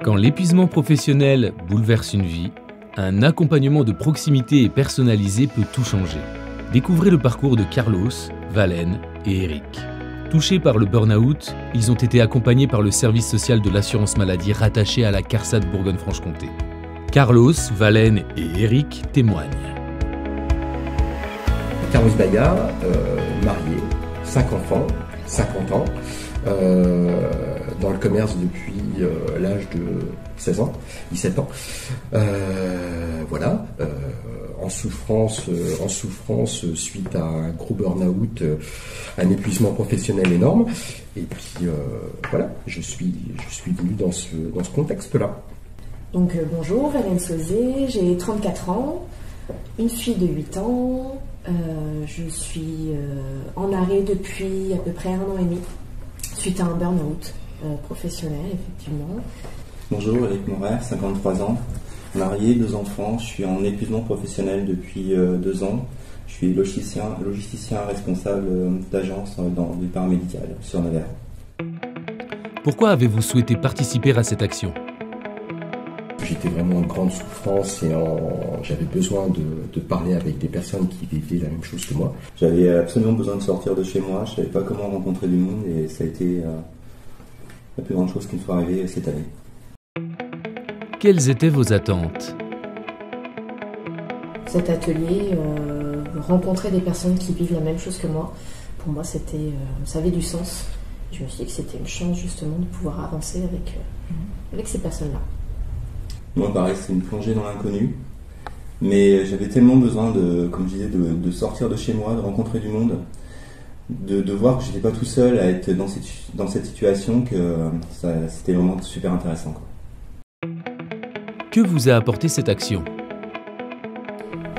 Quand l'épuisement professionnel bouleverse une vie, un accompagnement de proximité et personnalisé peut tout changer. Découvrez le parcours de Carlos, Valène et Eric. Touchés par le burn-out, ils ont été accompagnés par le service social de l'assurance maladie rattaché à la CARSAT Bourgogne-Franche-Comté. Carlos, Valène et Eric témoignent. Carlos Baya, marié, 5 enfants, 50 ans, dans le commerce depuis l'âge de 16 ans, 17 ans. Voilà, en souffrance suite à un gros burn-out, un épuisement professionnel énorme. Et puis voilà, je suis venu dans ce contexte-là. Donc bonjour, Valène Sauzé, j'ai 34 ans, une fille de 8 ans, je suis en arrêt depuis à peu près 1 an et demi, suite à un burn-out professionnel, effectivement. Bonjour, Eric Moret, 53 ans, marié, 2 enfants, je suis en épuisement professionnel depuis 2 ans. Je suis logisticien responsable d'agence dans du paramédical sur Nevers. Pourquoi avez-vous souhaité participer à cette action ? J'étais vraiment en grande souffrance et j'avais besoin de parler avec des personnes qui vivaient la même chose que moi. J'avais absolument besoin de sortir de chez moi, je ne savais pas comment rencontrer du monde et ça a été la plus grande chose qui me soit arrivée cette année. Quelles étaient vos attentes ? Cet atelier, rencontrer des personnes qui vivent la même chose que moi, pour moi ça avait du sens. Je me suis dit que c'était une chance justement de pouvoir avancer avec ces personnes-là. Moi, pareil, c'est une plongée dans l'inconnu. Mais j'avais tellement besoin comme je disais, de sortir de chez moi, de rencontrer du monde, de voir que j'étais pas tout seul à être dans cette situation, que c'était vraiment super intéressant, quoi. Que vous a apporté cette action ?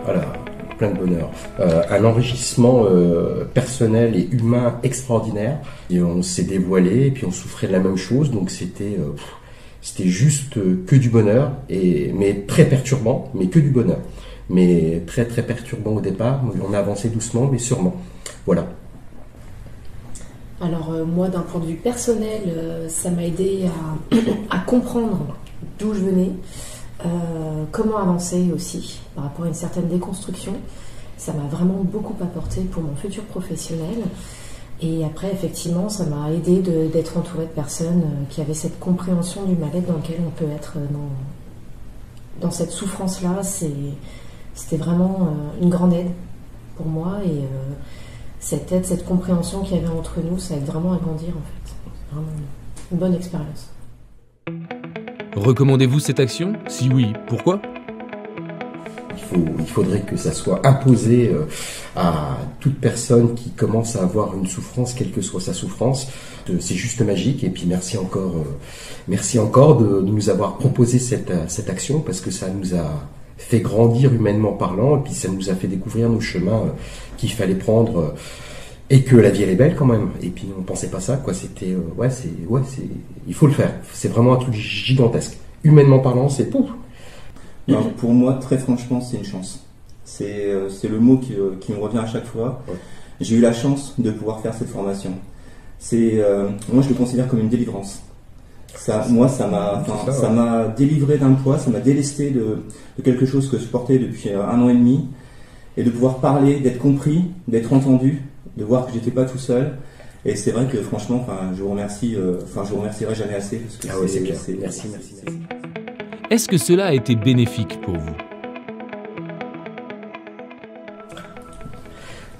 Voilà, plein de bonheur. Un enrichissement personnel et humain extraordinaire. Et on s'est dévoilé, et puis on souffrait de la même chose, donc c'était juste que du bonheur, mais très perturbant, mais que du bonheur. Mais très très perturbant au départ, on a avancé doucement, mais sûrement. Voilà. Alors moi, d'un point de vue personnel, ça m'a aidé à comprendre d'où je venais, comment avancer aussi par rapport à une certaine déconstruction. Ça m'a vraiment beaucoup apporté pour mon futur professionnel. Et après, effectivement, ça m'a aidé d'être entourée de personnes qui avaient cette compréhension du mal-être dans lequel on peut être dans cette souffrance-là. C'était vraiment une grande aide pour moi. Et cette aide, cette compréhension qu'il y avait entre nous, ça aide vraiment à grandir, en fait. C'est vraiment une bonne expérience. Recommandez-vous cette action ? Si oui, pourquoi ? Il faudrait que ça soit imposé à toute personne qui commence à avoir une souffrance, quelle que soit sa souffrance. C'est juste magique. Et puis merci encore de nous avoir proposé cette action, parce que ça nous a fait grandir humainement parlant, et puis ça nous a fait découvrir nos chemins qu'il fallait prendre, et que la vie elle est belle quand même. Et puis on pensait pas ça, quoi. C'était il faut le faire. C'est vraiment un truc gigantesque. Humainement parlant, c'est pouf. Alors, pour moi, très franchement, c'est une chance. C'est le mot qui me revient à chaque fois. Ouais. J'ai eu la chance de pouvoir faire cette formation. Moi, je le considère comme une délivrance. Ça m'a délivré d'un poids, ça m'a délesté de quelque chose que je portais depuis 1 an et demi, et de pouvoir parler, d'être compris, d'être entendu, de voir que j'étais pas tout seul. Et c'est vrai que franchement, je vous remercie. Je vous remercierai jamais assez, parce que c'est clair. Merci. Est-ce que cela a été bénéfique pour vous ?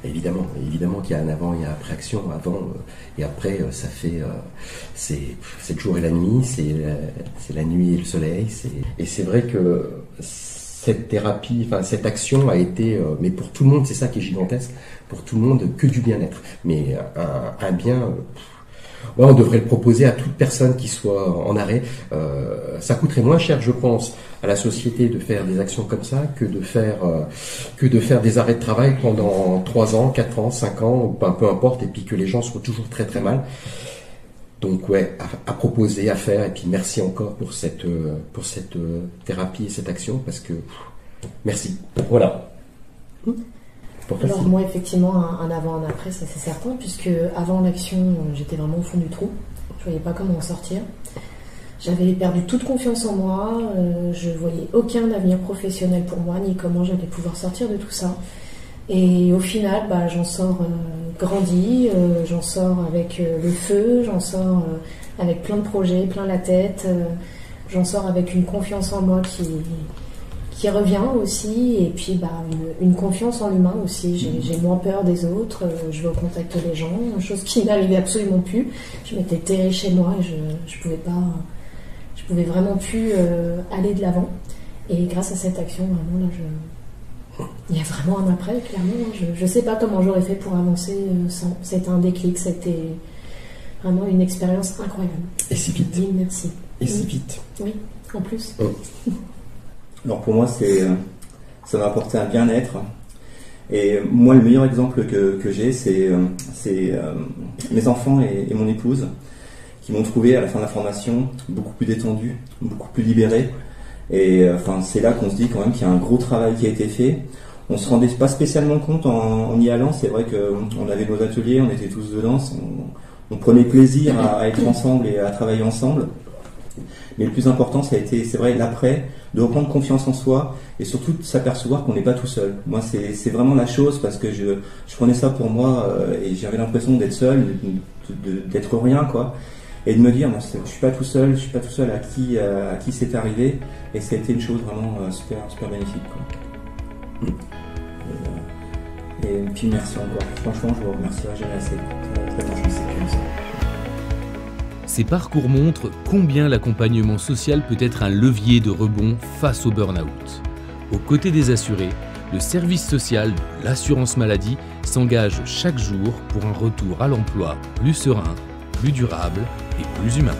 Évidemment qu'il y a un avant et un après action. Avant et après, ça fait c'est le jour et la nuit, c'est la nuit et le soleil. Et c'est vrai que cette thérapie, cette action a été, mais pour tout le monde, c'est ça qui est gigantesque, pour tout le monde, que du bien-être. Mais un bien. Ouais, on devrait le proposer à toute personne qui soit en arrêt. Ça coûterait moins cher, je pense, à la société de faire des actions comme ça que de faire des arrêts de travail pendant 3 ans, 4 ans, 5 ans, peu importe, et puis que les gens soient toujours très très mal. Donc ouais, à proposer, à faire, et puis merci encore pour cette thérapie et cette action, parce que merci. Voilà. Alors moi, effectivement, un avant, un après, ça c'est certain, puisque avant l'action, j'étais vraiment au fond du trou. Je ne voyais pas comment en sortir. J'avais perdu toute confiance en moi, je voyais aucun avenir professionnel pour moi, ni comment j'allais pouvoir sortir de tout ça. Et au final, j'en sors grandi, j'en sors avec le feu, j'en sors avec plein de projets, plein la tête, j'en sors avec une confiance en moi qui revient aussi, et puis une confiance en l'humain aussi. J'ai moins peur des autres, je vais au contact des gens, chose qui n'arrivait absolument plus. Je m'étais terrée chez moi et je pouvais vraiment plus aller de l'avant. Et grâce à cette action, vraiment là, il y a vraiment un après, clairement. Je ne sais pas comment j'aurais fait pour avancer sans. C'était un déclic, c'était vraiment une expérience incroyable. Et si vite. Merci. Et si vite. Oui, en plus. Oh. Alors pour moi, ça m'a apporté un bien-être. Et moi, le meilleur exemple que j'ai, c'est mes enfants et mon épouse qui m'ont trouvé à la fin de la formation beaucoup plus détendu, beaucoup plus libéré. Et c'est là qu'on se dit quand même qu'il y a un gros travail qui a été fait. On se rendait pas spécialement compte en y allant. C'est vrai qu'on avait nos ateliers, on était tous dedans, on prenait plaisir à être ensemble et à travailler ensemble. Mais le plus important, ça a été, c'est vrai, l'après, de reprendre confiance en soi et surtout de s'apercevoir qu'on n'est pas tout seul. Moi, c'est vraiment la chose, parce que je prenais ça pour moi et j'avais l'impression d'être seul, d'être rien, quoi. Et de me dire, moi, je suis pas tout seul à qui c'est arrivé, et ça a été une chose vraiment super bénéfique, quoi. Et puis merci encore. Franchement, je vous remercierai jamais assez. Ces parcours montrent combien l'accompagnement social peut être un levier de rebond face au burn-out. Aux côtés des assurés, le service social de l'assurance maladie s'engage chaque jour pour un retour à l'emploi plus serein, plus durable et plus humain.